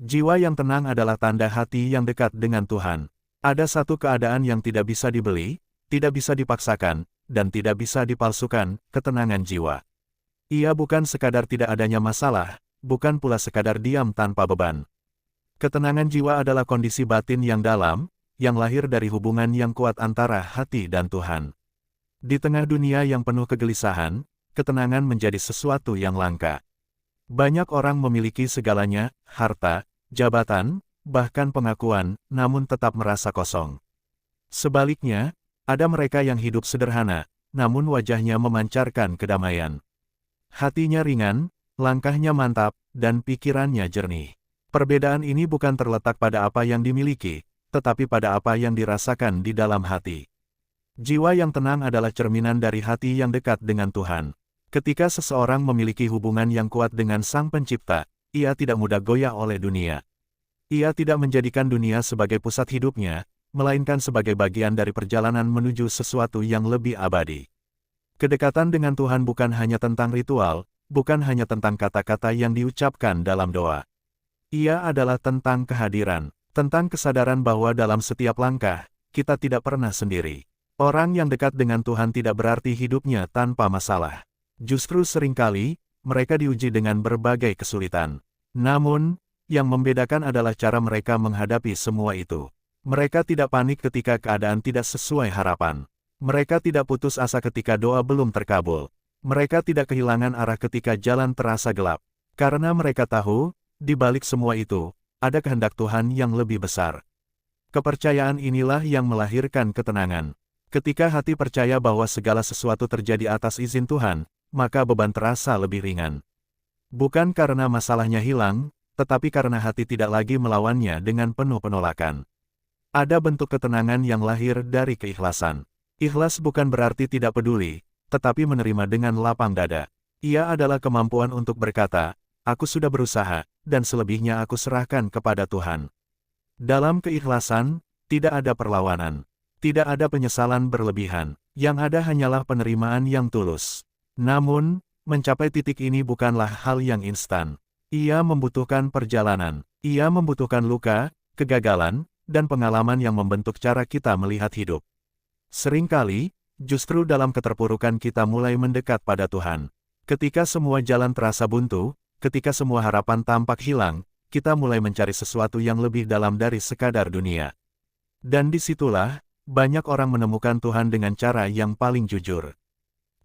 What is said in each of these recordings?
Jiwa yang tenang adalah tanda hati yang dekat dengan Tuhan. Ada satu keadaan yang tidak bisa dibeli, tidak bisa dipaksakan, dan tidak bisa dipalsukan, ketenangan jiwa. Ia bukan sekadar tidak adanya masalah, bukan pula sekadar diam tanpa beban. Ketenangan jiwa adalah kondisi batin yang dalam, yang lahir dari hubungan yang kuat antara hati dan Tuhan. Di tengah dunia yang penuh kegelisahan, ketenangan menjadi sesuatu yang langka. Banyak orang memiliki segalanya, harta, jabatan, bahkan pengakuan, namun tetap merasa kosong. Sebaliknya, ada mereka yang hidup sederhana, namun wajahnya memancarkan kedamaian. Hatinya ringan, langkahnya mantap, dan pikirannya jernih. Perbedaan ini bukan terletak pada apa yang dimiliki, tetapi pada apa yang dirasakan di dalam hati. Jiwa yang tenang adalah cerminan dari hati yang dekat dengan Tuhan. Ketika seseorang memiliki hubungan yang kuat dengan Sang Pencipta, ia tidak mudah goyah oleh dunia. Ia tidak menjadikan dunia sebagai pusat hidupnya, melainkan sebagai bagian dari perjalanan menuju sesuatu yang lebih abadi. Kedekatan dengan Tuhan bukan hanya tentang ritual, bukan hanya tentang kata-kata yang diucapkan dalam doa. Ia adalah tentang kehadiran, tentang kesadaran bahwa dalam setiap langkah, kita tidak pernah sendiri. Orang yang dekat dengan Tuhan tidak berarti hidupnya tanpa masalah. Justru seringkali, mereka diuji dengan berbagai kesulitan. Namun, yang membedakan adalah cara mereka menghadapi semua itu. Mereka tidak panik ketika keadaan tidak sesuai harapan. Mereka tidak putus asa ketika doa belum terkabul. Mereka tidak kehilangan arah ketika jalan terasa gelap. Karena mereka tahu, di balik semua itu, ada kehendak Tuhan yang lebih besar. Kepercayaan inilah yang melahirkan ketenangan. Ketika hati percaya bahwa segala sesuatu terjadi atas izin Tuhan, maka beban terasa lebih ringan. Bukan karena masalahnya hilang, tetapi karena hati tidak lagi melawannya dengan penuh penolakan. Ada bentuk ketenangan yang lahir dari keikhlasan. Ikhlas bukan berarti tidak peduli, tetapi menerima dengan lapang dada. Ia adalah kemampuan untuk berkata, "Aku sudah berusaha, dan selebihnya aku serahkan kepada Tuhan." Dalam keikhlasan, tidak ada perlawanan. Tidak ada penyesalan berlebihan. Yang ada hanyalah penerimaan yang tulus. Namun, mencapai titik ini bukanlah hal yang instan. Ia membutuhkan perjalanan. Ia membutuhkan luka, kegagalan, dan pengalaman yang membentuk cara kita melihat hidup. Seringkali, justru dalam keterpurukan kita mulai mendekat pada Tuhan. Ketika semua jalan terasa buntu, ketika semua harapan tampak hilang, kita mulai mencari sesuatu yang lebih dalam dari sekadar dunia. Dan disitulah, banyak orang menemukan Tuhan dengan cara yang paling jujur.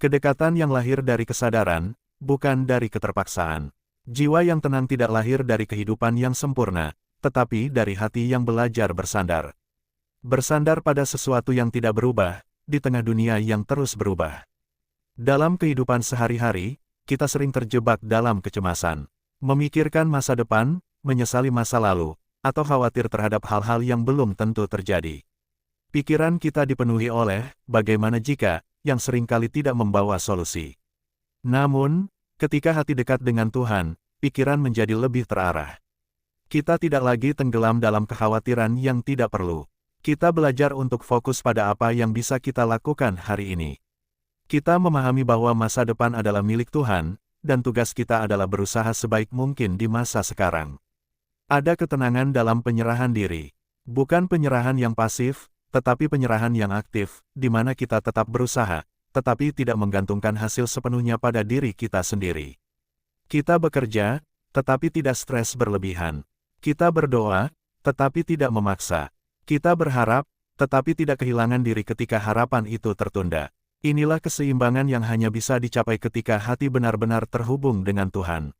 Kedekatan yang lahir dari kesadaran, bukan dari keterpaksaan. Jiwa yang tenang tidak lahir dari kehidupan yang sempurna, tetapi dari hati yang belajar bersandar. Bersandar pada sesuatu yang tidak berubah, di tengah dunia yang terus berubah. Dalam kehidupan sehari-hari, kita sering terjebak dalam kecemasan. Memikirkan masa depan, menyesali masa lalu, atau khawatir terhadap hal-hal yang belum tentu terjadi. Pikiran kita dipenuhi oleh, bagaimana jika, yang seringkali tidak membawa solusi. Namun, ketika hati dekat dengan Tuhan, pikiran menjadi lebih terarah. Kita tidak lagi tenggelam dalam kekhawatiran yang tidak perlu. Kita belajar untuk fokus pada apa yang bisa kita lakukan hari ini. Kita memahami bahwa masa depan adalah milik Tuhan, dan tugas kita adalah berusaha sebaik mungkin di masa sekarang. Ada ketenangan dalam penyerahan diri. Bukan penyerahan yang pasif, tetapi penyerahan yang aktif, di mana kita tetap berusaha, tetapi tidak menggantungkan hasil sepenuhnya pada diri kita sendiri. Kita bekerja, tetapi tidak stres berlebihan. Kita berdoa, tetapi tidak memaksa. Kita berharap, tetapi tidak kehilangan diri ketika harapan itu tertunda. Inilah keseimbangan yang hanya bisa dicapai ketika hati benar-benar terhubung dengan Tuhan.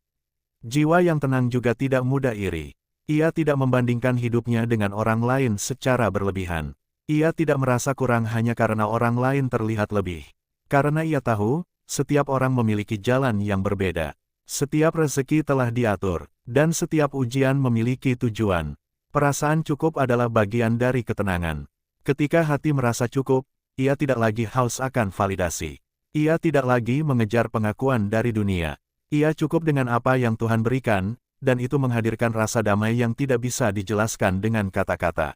Jiwa yang tenang juga tidak mudah iri. Ia tidak membandingkan hidupnya dengan orang lain secara berlebihan. Ia tidak merasa kurang hanya karena orang lain terlihat lebih. Karena ia tahu, setiap orang memiliki jalan yang berbeda. Setiap rezeki telah diatur, dan setiap ujian memiliki tujuan. Perasaan cukup adalah bagian dari ketenangan. Ketika hati merasa cukup, ia tidak lagi haus akan validasi. Ia tidak lagi mengejar pengakuan dari dunia. Ia cukup dengan apa yang Tuhan berikan, dan itu menghadirkan rasa damai yang tidak bisa dijelaskan dengan kata-kata.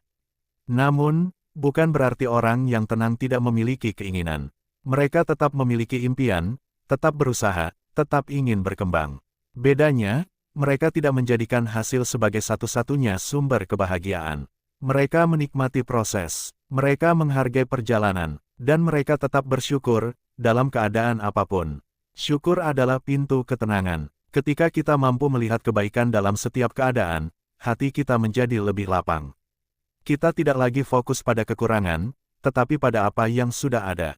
Namun, bukan berarti orang yang tenang tidak memiliki keinginan. Mereka tetap memiliki impian, tetap berusaha, tetap ingin berkembang. Bedanya, mereka tidak menjadikan hasil sebagai satu-satunya sumber kebahagiaan. Mereka menikmati proses, mereka menghargai perjalanan, dan mereka tetap bersyukur dalam keadaan apapun. Syukur adalah pintu ketenangan. Ketika kita mampu melihat kebaikan dalam setiap keadaan, hati kita menjadi lebih lapang. Kita tidak lagi fokus pada kekurangan, tetapi pada apa yang sudah ada.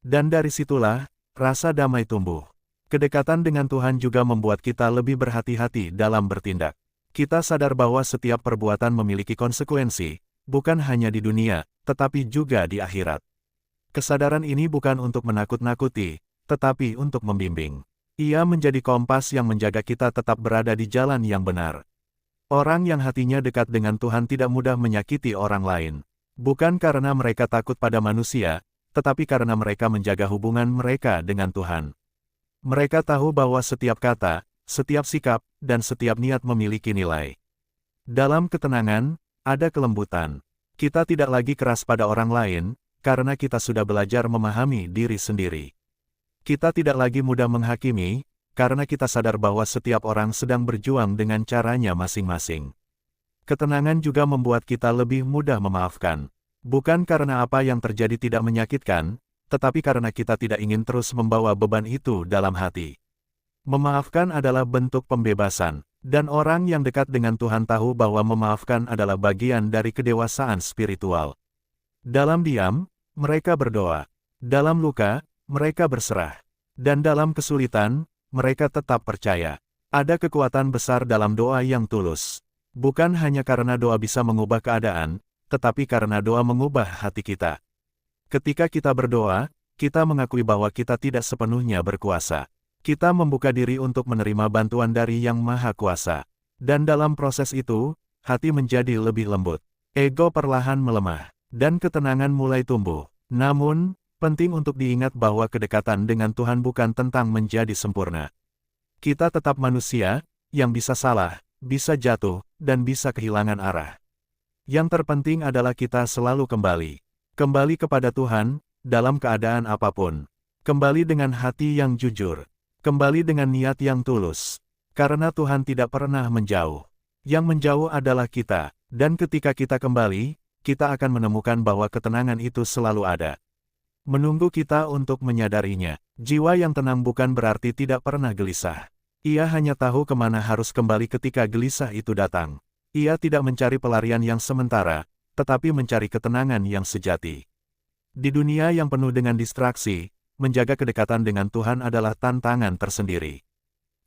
Dan dari situlah, rasa damai tumbuh. Kedekatan dengan Tuhan juga membuat kita lebih berhati-hati dalam bertindak. Kita sadar bahwa setiap perbuatan memiliki konsekuensi, bukan hanya di dunia, tetapi juga di akhirat. Kesadaran ini bukan untuk menakut-nakuti, tetapi untuk membimbing. Ia menjadi kompas yang menjaga kita tetap berada di jalan yang benar. Orang yang hatinya dekat dengan Tuhan tidak mudah menyakiti orang lain. Bukan karena mereka takut pada manusia, tetapi karena mereka menjaga hubungan mereka dengan Tuhan. Mereka tahu bahwa setiap kata, setiap sikap, dan setiap niat memiliki nilai. Dalam ketenangan, ada kelembutan. Kita tidak lagi keras pada orang lain, karena kita sudah belajar memahami diri sendiri. Kita tidak lagi mudah menghakimi, karena kita sadar bahwa setiap orang sedang berjuang dengan caranya masing-masing. Ketenangan juga membuat kita lebih mudah memaafkan. Bukan karena apa yang terjadi tidak menyakitkan, tetapi karena kita tidak ingin terus membawa beban itu dalam hati. Memaafkan adalah bentuk pembebasan, dan orang yang dekat dengan Tuhan tahu bahwa memaafkan adalah bagian dari kedewasaan spiritual. Dalam diam, mereka berdoa. Dalam luka, mereka berserah. Dan dalam kesulitan, mereka tetap percaya. Ada kekuatan besar dalam doa yang tulus. Bukan hanya karena doa bisa mengubah keadaan, tetapi karena doa mengubah hati kita. Ketika kita berdoa, kita mengakui bahwa kita tidak sepenuhnya berkuasa. Kita membuka diri untuk menerima bantuan dari Yang Maha Kuasa. Dan dalam proses itu, hati menjadi lebih lembut. Ego perlahan melemah, dan ketenangan mulai tumbuh. Namun, penting untuk diingat bahwa kedekatan dengan Tuhan bukan tentang menjadi sempurna. Kita tetap manusia, yang bisa salah, bisa jatuh, dan bisa kehilangan arah. Yang terpenting adalah kita selalu kembali. Kembali kepada Tuhan, dalam keadaan apapun. Kembali dengan hati yang jujur. Kembali dengan niat yang tulus. Karena Tuhan tidak pernah menjauh. Yang menjauh adalah kita. Dan ketika kita kembali, kita akan menemukan bahwa ketenangan itu selalu ada. Menunggu kita untuk menyadarinya. Jiwa yang tenang bukan berarti tidak pernah gelisah. Ia hanya tahu kemana harus kembali ketika gelisah itu datang. Ia tidak mencari pelarian yang sementara, tetapi mencari ketenangan yang sejati. Di dunia yang penuh dengan distraksi, menjaga kedekatan dengan Tuhan adalah tantangan tersendiri.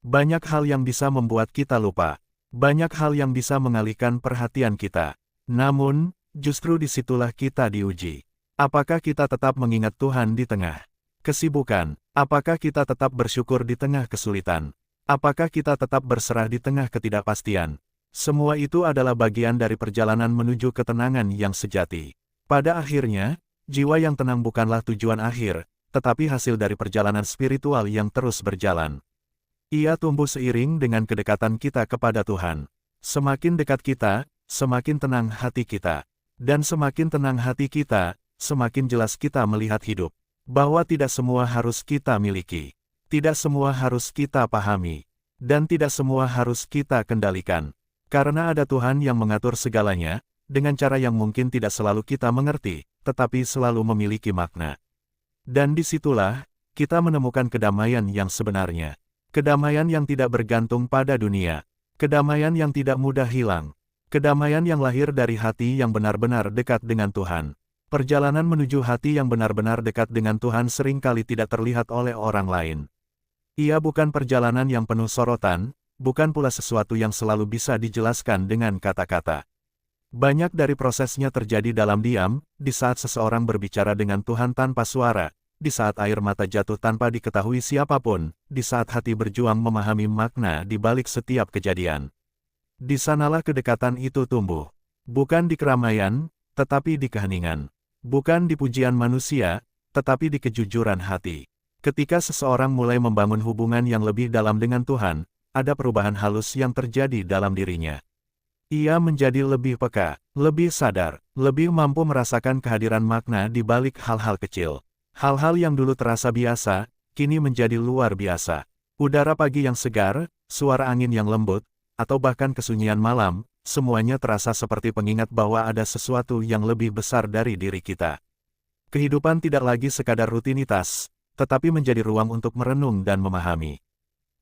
Banyak hal yang bisa membuat kita lupa. Banyak hal yang bisa mengalihkan perhatian kita. Namun, justru disitulah kita diuji. Apakah kita tetap mengingat Tuhan di tengah kesibukan? Apakah kita tetap bersyukur di tengah kesulitan? Apakah kita tetap berserah di tengah ketidakpastian? Semua itu adalah bagian dari perjalanan menuju ketenangan yang sejati. Pada akhirnya, jiwa yang tenang bukanlah tujuan akhir, tetapi hasil dari perjalanan spiritual yang terus berjalan. Ia tumbuh seiring dengan kedekatan kita kepada Tuhan. Semakin dekat kita, semakin tenang hati kita. Dan semakin tenang hati kita, semakin jelas kita melihat hidup. Bahwa tidak semua harus kita miliki. Tidak semua harus kita pahami. Dan tidak semua harus kita kendalikan. Karena ada Tuhan yang mengatur segalanya, dengan cara yang mungkin tidak selalu kita mengerti, tetapi selalu memiliki makna. Dan disitulah, kita menemukan kedamaian yang sebenarnya. Kedamaian yang tidak bergantung pada dunia. Kedamaian yang tidak mudah hilang. Kedamaian yang lahir dari hati yang benar-benar dekat dengan Tuhan. Perjalanan menuju hati yang benar-benar dekat dengan Tuhan seringkali tidak terlihat oleh orang lain. Ia bukan perjalanan yang penuh sorotan, bukan pula sesuatu yang selalu bisa dijelaskan dengan kata-kata. Banyak dari prosesnya terjadi dalam diam, di saat seseorang berbicara dengan Tuhan tanpa suara, di saat air mata jatuh tanpa diketahui siapapun, di saat hati berjuang memahami makna di balik setiap kejadian. Di sanalah kedekatan itu tumbuh. Bukan di keramaian, tetapi di keheningan. Bukan di pujian manusia, tetapi di kejujuran hati. Ketika seseorang mulai membangun hubungan yang lebih dalam dengan Tuhan, ada perubahan halus yang terjadi dalam dirinya. Ia menjadi lebih peka, lebih sadar, lebih mampu merasakan kehadiran makna di balik hal-hal kecil. Hal-hal yang dulu terasa biasa, kini menjadi luar biasa. Udara pagi yang segar, suara angin yang lembut, atau bahkan kesunyian malam, semuanya terasa seperti pengingat bahwa ada sesuatu yang lebih besar dari diri kita. Kehidupan tidak lagi sekadar rutinitas, tetapi menjadi ruang untuk merenung dan memahami.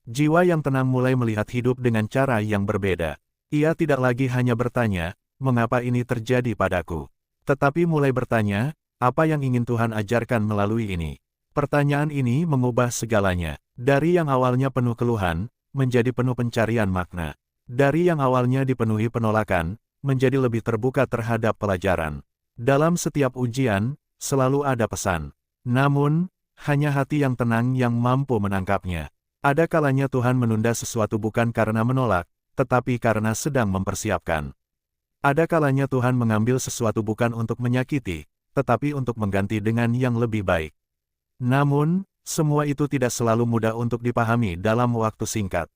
Jiwa yang tenang mulai melihat hidup dengan cara yang berbeda. Ia tidak lagi hanya bertanya, mengapa ini terjadi padaku? Tetapi mulai bertanya, apa yang ingin Tuhan ajarkan melalui ini? Pertanyaan ini mengubah segalanya. Dari yang awalnya penuh keluhan, menjadi penuh pencarian makna. Dari yang awalnya dipenuhi penolakan, menjadi lebih terbuka terhadap pelajaran. Dalam setiap ujian, selalu ada pesan. Namun, hanya hati yang tenang yang mampu menangkapnya. Ada kalanya Tuhan menunda sesuatu bukan karena menolak, tetapi karena sedang mempersiapkan. Ada kalanya Tuhan mengambil sesuatu bukan untuk menyakiti, tetapi untuk mengganti dengan yang lebih baik. Namun, semua itu tidak selalu mudah untuk dipahami dalam waktu singkat.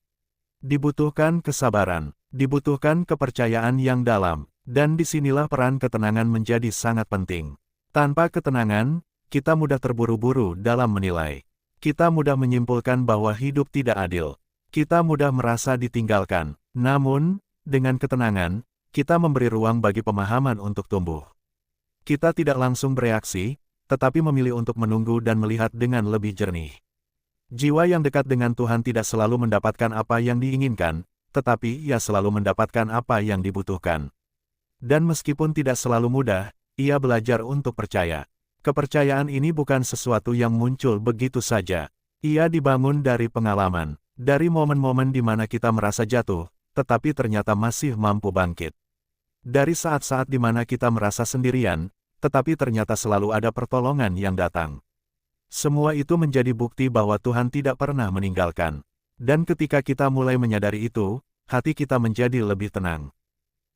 Dibutuhkan kesabaran, dibutuhkan kepercayaan yang dalam, dan disinilah peran ketenangan menjadi sangat penting. Tanpa ketenangan, kita mudah terburu-buru dalam menilai. Kita mudah menyimpulkan bahwa hidup tidak adil. Kita mudah merasa ditinggalkan. Namun, dengan ketenangan, kita memberi ruang bagi pemahaman untuk tumbuh. Kita tidak langsung bereaksi, tetapi memilih untuk menunggu dan melihat dengan lebih jernih. Jiwa yang dekat dengan Tuhan tidak selalu mendapatkan apa yang diinginkan, tetapi ia selalu mendapatkan apa yang dibutuhkan. Dan meskipun tidak selalu mudah, ia belajar untuk percaya. Kepercayaan ini bukan sesuatu yang muncul begitu saja. Ia dibangun dari pengalaman, dari momen-momen di mana kita merasa jatuh, tetapi ternyata masih mampu bangkit. Dari saat-saat di mana kita merasa sendirian, tetapi ternyata selalu ada pertolongan yang datang. Semua itu menjadi bukti bahwa Tuhan tidak pernah meninggalkan. Dan ketika kita mulai menyadari itu, hati kita menjadi lebih tenang.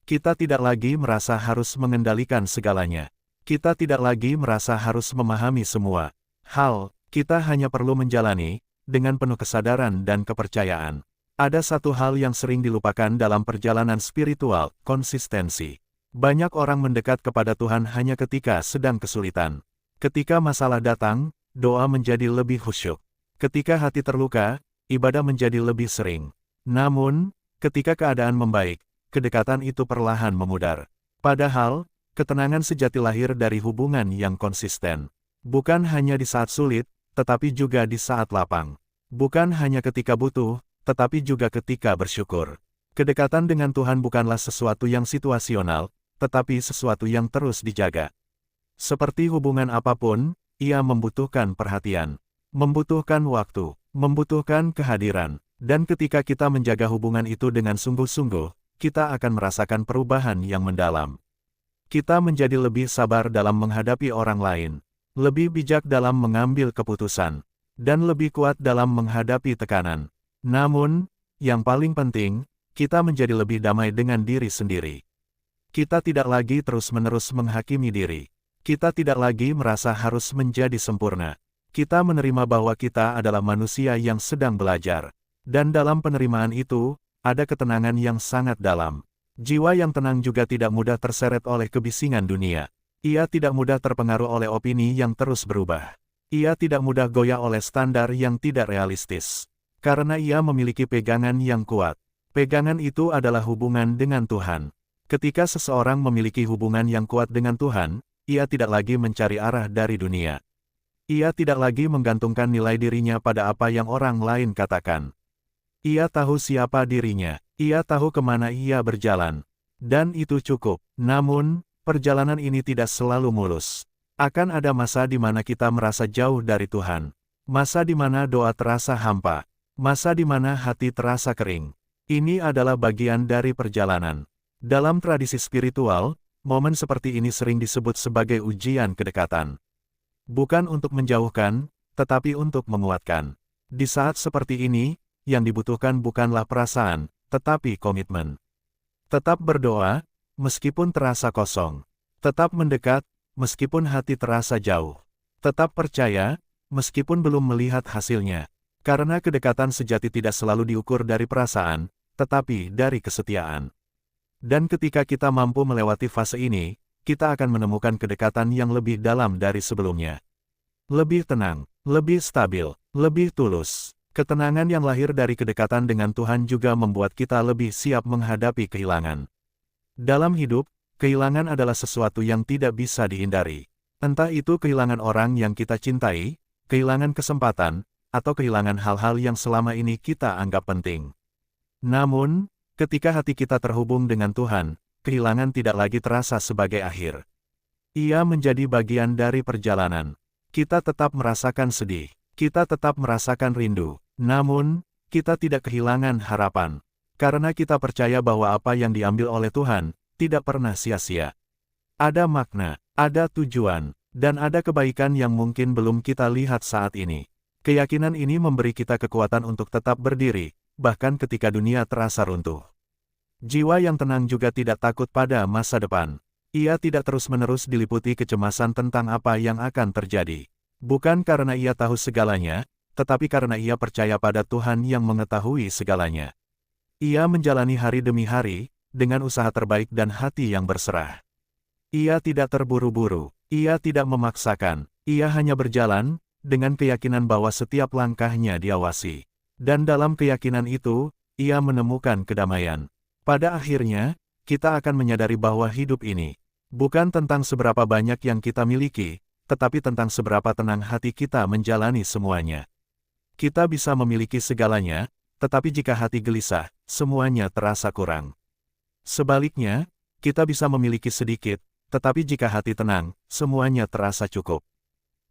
Kita tidak lagi merasa harus mengendalikan segalanya. Kita tidak lagi merasa harus memahami semua hal. Kita hanya perlu menjalani, dengan penuh kesadaran dan kepercayaan. Ada satu hal yang sering dilupakan dalam perjalanan spiritual, konsistensi. Banyak orang mendekat kepada Tuhan hanya ketika sedang kesulitan. Ketika masalah datang, doa menjadi lebih khusyuk. Ketika hati terluka, ibadah menjadi lebih sering. Namun, ketika keadaan membaik, kedekatan itu perlahan memudar. Padahal, ketenangan sejati lahir dari hubungan yang konsisten. Bukan hanya di saat sulit, tetapi juga di saat lapang. Bukan hanya ketika butuh, tetapi juga ketika bersyukur. Kedekatan dengan Tuhan bukanlah sesuatu yang situasional, tetapi sesuatu yang terus dijaga. Seperti hubungan apapun, ia membutuhkan perhatian, membutuhkan waktu, membutuhkan kehadiran, dan ketika kita menjaga hubungan itu dengan sungguh-sungguh, kita akan merasakan perubahan yang mendalam. Kita menjadi lebih sabar dalam menghadapi orang lain, lebih bijak dalam mengambil keputusan, dan lebih kuat dalam menghadapi tekanan. Namun, yang paling penting, kita menjadi lebih damai dengan diri sendiri. Kita tidak lagi terus-menerus menghakimi diri. Kita tidak lagi merasa harus menjadi sempurna. Kita menerima bahwa kita adalah manusia yang sedang belajar. Dan dalam penerimaan itu, ada ketenangan yang sangat dalam. Jiwa yang tenang juga tidak mudah terseret oleh kebisingan dunia. Ia tidak mudah terpengaruh oleh opini yang terus berubah. Ia tidak mudah goyah oleh standar yang tidak realistis. Karena ia memiliki pegangan yang kuat. Pegangan itu adalah hubungan dengan Tuhan. Ketika seseorang memiliki hubungan yang kuat dengan Tuhan, ia tidak lagi mencari arah dari dunia. Ia tidak lagi menggantungkan nilai dirinya pada apa yang orang lain katakan. Ia tahu siapa dirinya, ia tahu kemana ia berjalan. Dan itu cukup. Namun, perjalanan ini tidak selalu mulus. Akan ada masa di mana kita merasa jauh dari Tuhan. Masa di mana doa terasa hampa. Masa di mana hati terasa kering. Ini adalah bagian dari perjalanan. Dalam tradisi spiritual, momen seperti ini sering disebut sebagai ujian kedekatan. Bukan untuk menjauhkan, tetapi untuk menguatkan. Di saat seperti ini, yang dibutuhkan bukanlah perasaan, tetapi komitmen. Tetap berdoa, meskipun terasa kosong. Tetap mendekat, meskipun hati terasa jauh. Tetap percaya, meskipun belum melihat hasilnya. Karena kedekatan sejati tidak selalu diukur dari perasaan, tetapi dari kesetiaan. Dan ketika kita mampu melewati fase ini, kita akan menemukan kedekatan yang lebih dalam dari sebelumnya. Lebih tenang, lebih stabil, lebih tulus. Ketenangan yang lahir dari kedekatan dengan Tuhan juga membuat kita lebih siap menghadapi kehilangan. Dalam hidup, kehilangan adalah sesuatu yang tidak bisa dihindari. Entah itu kehilangan orang yang kita cintai, kehilangan kesempatan, atau kehilangan hal-hal yang selama ini kita anggap penting. Namun, ketika hati kita terhubung dengan Tuhan, kehilangan tidak lagi terasa sebagai akhir. Ia menjadi bagian dari perjalanan. Kita tetap merasakan sedih, kita tetap merasakan rindu, namun, kita tidak kehilangan harapan. Karena kita percaya bahwa apa yang diambil oleh Tuhan, tidak pernah sia-sia. Ada makna, ada tujuan, dan ada kebaikan yang mungkin belum kita lihat saat ini. Keyakinan ini memberi kita kekuatan untuk tetap berdiri, bahkan ketika dunia terasa runtuh. Jiwa yang tenang juga tidak takut pada masa depan. Ia tidak terus-menerus diliputi kecemasan tentang apa yang akan terjadi. Bukan karena ia tahu segalanya, tetapi karena ia percaya pada Tuhan yang mengetahui segalanya. Ia menjalani hari demi hari, dengan usaha terbaik dan hati yang berserah. Ia tidak terburu-buru, ia tidak memaksakan, ia hanya berjalan, dengan keyakinan bahwa setiap langkahnya diawasi. Dan dalam keyakinan itu, ia menemukan kedamaian. Pada akhirnya, kita akan menyadari bahwa hidup ini, bukan tentang seberapa banyak yang kita miliki, tetapi tentang seberapa tenang hati kita menjalani semuanya. Kita bisa memiliki segalanya, tetapi jika hati gelisah, semuanya terasa kurang. Sebaliknya, kita bisa memiliki sedikit, tetapi jika hati tenang, semuanya terasa cukup.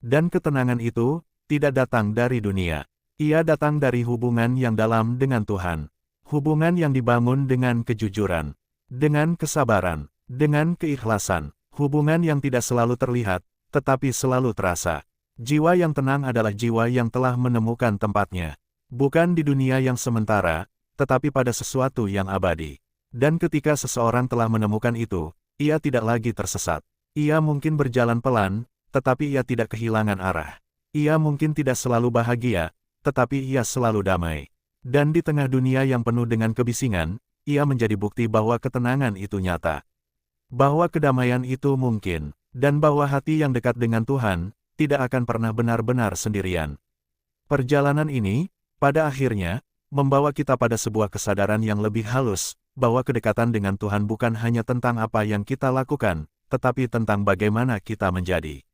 Dan ketenangan itu, tidak datang dari dunia. Ia datang dari hubungan yang dalam dengan Tuhan. Hubungan yang dibangun dengan kejujuran, dengan kesabaran, dengan keikhlasan. Hubungan yang tidak selalu terlihat, tetapi selalu terasa. Jiwa yang tenang adalah jiwa yang telah menemukan tempatnya. Bukan di dunia yang sementara, tetapi pada sesuatu yang abadi. Dan ketika seseorang telah menemukan itu, ia tidak lagi tersesat. Ia mungkin berjalan pelan, tetapi ia tidak kehilangan arah. Ia mungkin tidak selalu bahagia, tetapi ia selalu damai. Dan di tengah dunia yang penuh dengan kebisingan, ia menjadi bukti bahwa ketenangan itu nyata. Bahwa kedamaian itu mungkin, dan bahwa hati yang dekat dengan Tuhan, tidak akan pernah benar-benar sendirian. Perjalanan ini, pada akhirnya, membawa kita pada sebuah kesadaran yang lebih halus, bahwa kedekatan dengan Tuhan bukan hanya tentang apa yang kita lakukan, tetapi tentang bagaimana kita menjadi.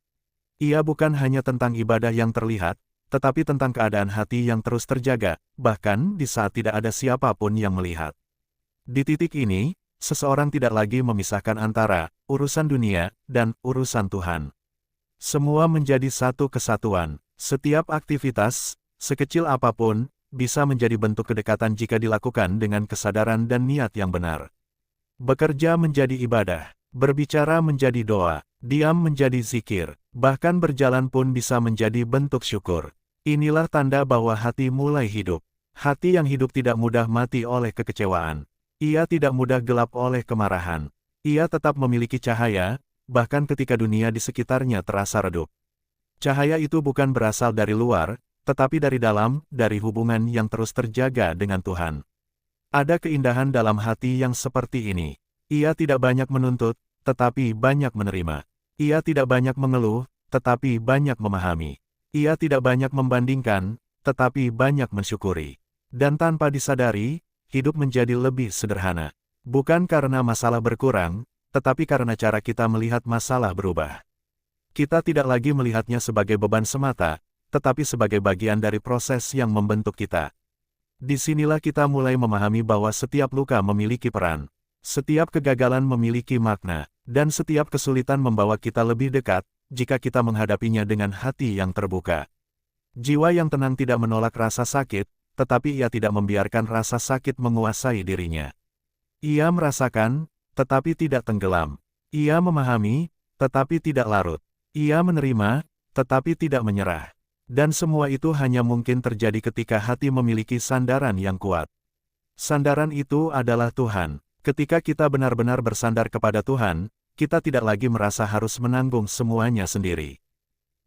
Ia bukan hanya tentang ibadah yang terlihat, tetapi tentang keadaan hati yang terus terjaga, bahkan di saat tidak ada siapapun yang melihat. Di titik ini, seseorang tidak lagi memisahkan antara urusan dunia dan urusan Tuhan. Semua menjadi satu kesatuan. Setiap aktivitas, sekecil apapun, bisa menjadi bentuk kedekatan jika dilakukan dengan kesadaran dan niat yang benar. Bekerja menjadi ibadah, berbicara menjadi doa, diam menjadi zikir, bahkan berjalan pun bisa menjadi bentuk syukur. Inilah tanda bahwa hati mulai hidup. Hati yang hidup tidak mudah mati oleh kekecewaan. Ia tidak mudah gelap oleh kemarahan. Ia tetap memiliki cahaya, bahkan ketika dunia di sekitarnya terasa redup. Cahaya itu bukan berasal dari luar, tetapi dari dalam, dari hubungan yang terus terjaga dengan Tuhan. Ada keindahan dalam hati yang seperti ini. Ia tidak banyak menuntut, tetapi banyak menerima. Ia tidak banyak mengeluh, tetapi banyak memahami. Ia tidak banyak membandingkan, tetapi banyak mensyukuri. Dan tanpa disadari, hidup menjadi lebih sederhana. Bukan karena masalah berkurang, tetapi karena cara kita melihat masalah berubah. Kita tidak lagi melihatnya sebagai beban semata, tetapi sebagai bagian dari proses yang membentuk kita. Disinilah kita mulai memahami bahwa setiap luka memiliki peran, setiap kegagalan memiliki makna, dan setiap kesulitan membawa kita lebih dekat, jika kita menghadapinya dengan hati yang terbuka. Jiwa yang tenang tidak menolak rasa sakit, tetapi ia tidak membiarkan rasa sakit menguasai dirinya. Ia merasakan, tetapi tidak tenggelam. Ia memahami, tetapi tidak larut. Ia menerima, tetapi tidak menyerah. Dan semua itu hanya mungkin terjadi ketika hati memiliki sandaran yang kuat. Sandaran itu adalah Tuhan. Ketika kita benar-benar bersandar kepada Tuhan, kita tidak lagi merasa harus menanggung semuanya sendiri.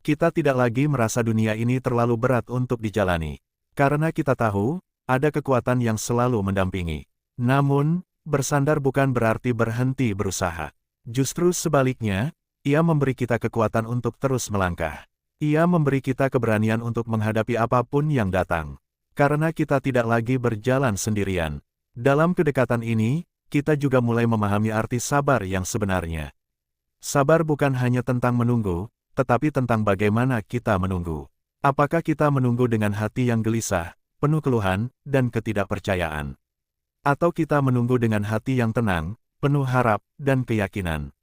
Kita tidak lagi merasa dunia ini terlalu berat untuk dijalani. Karena kita tahu, ada kekuatan yang selalu mendampingi. Namun, bersandar bukan berarti berhenti berusaha. Justru sebaliknya, ia memberi kita kekuatan untuk terus melangkah. Ia memberi kita keberanian untuk menghadapi apapun yang datang. karena kita tidak lagi berjalan sendirian. Dalam kedekatan ini, kita juga mulai memahami arti sabar yang sebenarnya. Sabar bukan hanya tentang menunggu, tetapi tentang bagaimana kita menunggu. Apakah kita menunggu dengan hati yang gelisah, penuh keluhan, dan ketidakpercayaan? Atau kita menunggu dengan hati yang tenang, penuh harap, dan keyakinan?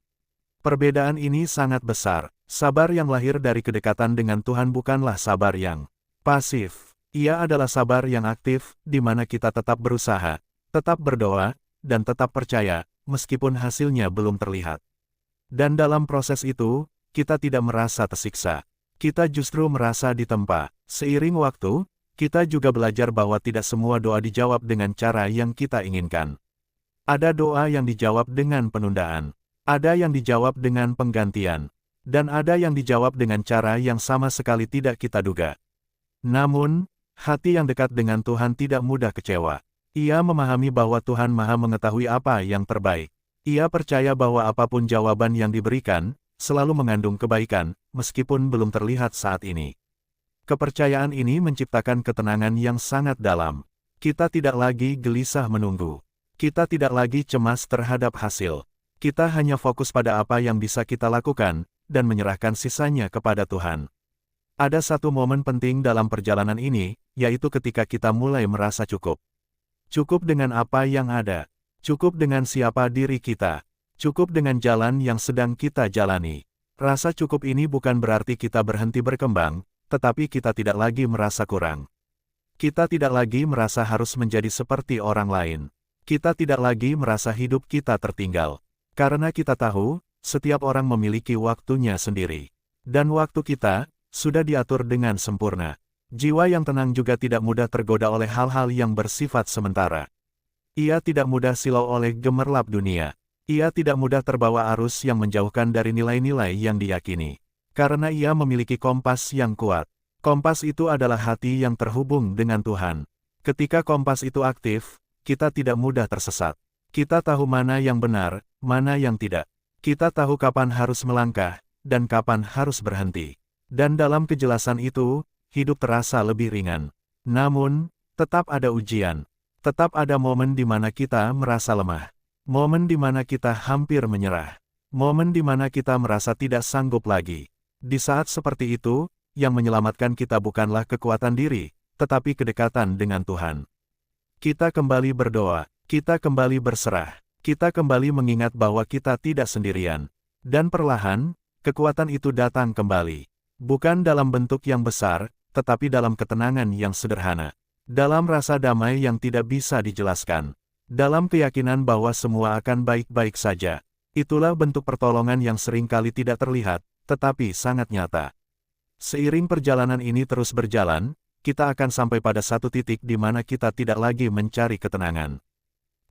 Perbedaan ini sangat besar. Sabar yang lahir dari kedekatan dengan Tuhan bukanlah sabar yang pasif. Ia adalah sabar yang aktif, di mana kita tetap berusaha, tetap berdoa, dan tetap percaya, meskipun hasilnya belum terlihat. Dan dalam proses itu, kita tidak merasa tersiksa. Kita justru merasa ditempa. Seiring waktu, kita juga belajar bahwa tidak semua doa dijawab dengan cara yang kita inginkan. Ada doa yang dijawab dengan penundaan. Ada yang dijawab dengan penggantian. Dan ada yang dijawab dengan cara yang sama sekali tidak kita duga. Namun, hati yang dekat dengan Tuhan tidak mudah kecewa. Ia memahami bahwa Tuhan Maha mengetahui apa yang terbaik. Ia percaya bahwa apapun jawaban yang diberikan, selalu mengandung kebaikan, meskipun belum terlihat saat ini. Kepercayaan ini menciptakan ketenangan yang sangat dalam. Kita tidak lagi gelisah menunggu. Kita tidak lagi cemas terhadap hasil. Kita hanya fokus pada apa yang bisa kita lakukan, dan menyerahkan sisanya kepada Tuhan. Ada satu momen penting dalam perjalanan ini, yaitu ketika kita mulai merasa cukup. Cukup dengan apa yang ada. Cukup dengan siapa diri kita. Cukup dengan jalan yang sedang kita jalani. Rasa cukup ini bukan berarti kita berhenti berkembang, tetapi kita tidak lagi merasa kurang. Kita tidak lagi merasa harus menjadi seperti orang lain. Kita tidak lagi merasa hidup kita tertinggal. Karena kita tahu, setiap orang memiliki waktunya sendiri. Dan waktu kita, sudah diatur dengan sempurna. Jiwa yang tenang juga tidak mudah tergoda oleh hal-hal yang bersifat sementara. Ia tidak mudah silau oleh gemerlap dunia. Ia tidak mudah terbawa arus yang menjauhkan dari nilai-nilai yang diyakini. Karena ia memiliki kompas yang kuat. Kompas itu adalah hati yang terhubung dengan Tuhan. Ketika kompas itu aktif, kita tidak mudah tersesat. Kita tahu mana yang benar, mana yang tidak. Kita tahu kapan harus melangkah, dan kapan harus berhenti. Dan dalam kejelasan itu, hidup terasa lebih ringan. Namun, tetap ada ujian. Tetap ada momen di mana kita merasa lemah. Momen di mana kita hampir menyerah. Momen di mana kita merasa tidak sanggup lagi. Di saat seperti itu, yang menyelamatkan kita bukanlah kekuatan diri, tetapi kedekatan dengan Tuhan. Kita kembali berdoa, kita kembali berserah, kita kembali mengingat bahwa kita tidak sendirian. Dan perlahan, kekuatan itu datang kembali. Bukan dalam bentuk yang besar, tetapi dalam ketenangan yang sederhana. Dalam rasa damai yang tidak bisa dijelaskan. Dalam keyakinan bahwa semua akan baik-baik saja. Itulah bentuk pertolongan yang seringkali tidak terlihat, tetapi sangat nyata. Seiring perjalanan ini terus berjalan, kita akan sampai pada satu titik di mana kita tidak lagi mencari ketenangan.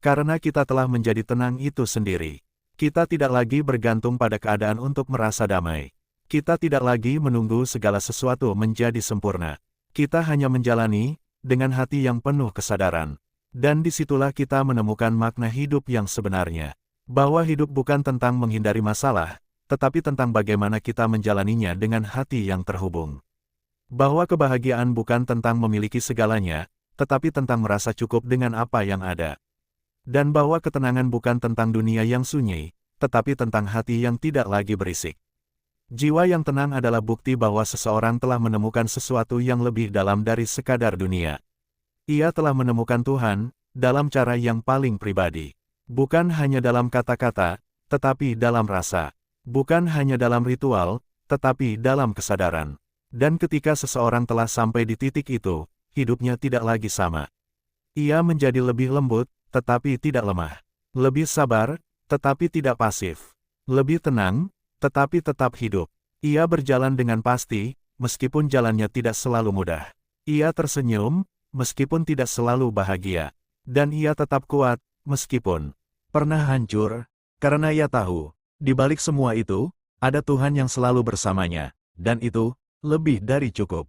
Karena kita telah menjadi tenang itu sendiri. Kita tidak lagi bergantung pada keadaan untuk merasa damai. Kita tidak lagi menunggu segala sesuatu menjadi sempurna. Kita hanya menjalani, dengan hati yang penuh kesadaran. Dan disitulah kita menemukan makna hidup yang sebenarnya. Bahwa hidup bukan tentang menghindari masalah, tetapi tentang bagaimana kita menjalaninya dengan hati yang terhubung. Bahwa kebahagiaan bukan tentang memiliki segalanya, tetapi tentang merasa cukup dengan apa yang ada. Dan bahwa ketenangan bukan tentang dunia yang sunyi, tetapi tentang hati yang tidak lagi berisik. Jiwa yang tenang adalah bukti bahwa seseorang telah menemukan sesuatu yang lebih dalam dari sekadar dunia. Ia telah menemukan Tuhan, dalam cara yang paling pribadi. Bukan hanya dalam kata-kata, tetapi dalam rasa. Bukan hanya dalam ritual, tetapi dalam kesadaran. Dan ketika seseorang telah sampai di titik itu, hidupnya tidak lagi sama. Ia menjadi lebih lembut, tetapi tidak lemah. Lebih sabar, tetapi tidak pasif. Lebih tenang, tetapi tetap hidup. Ia berjalan dengan pasti, meskipun jalannya tidak selalu mudah. Ia tersenyum, meskipun tidak selalu bahagia. Dan ia tetap kuat, meskipun pernah hancur, karena ia tahu, di balik semua itu, ada Tuhan yang selalu bersamanya, dan itu lebih dari cukup.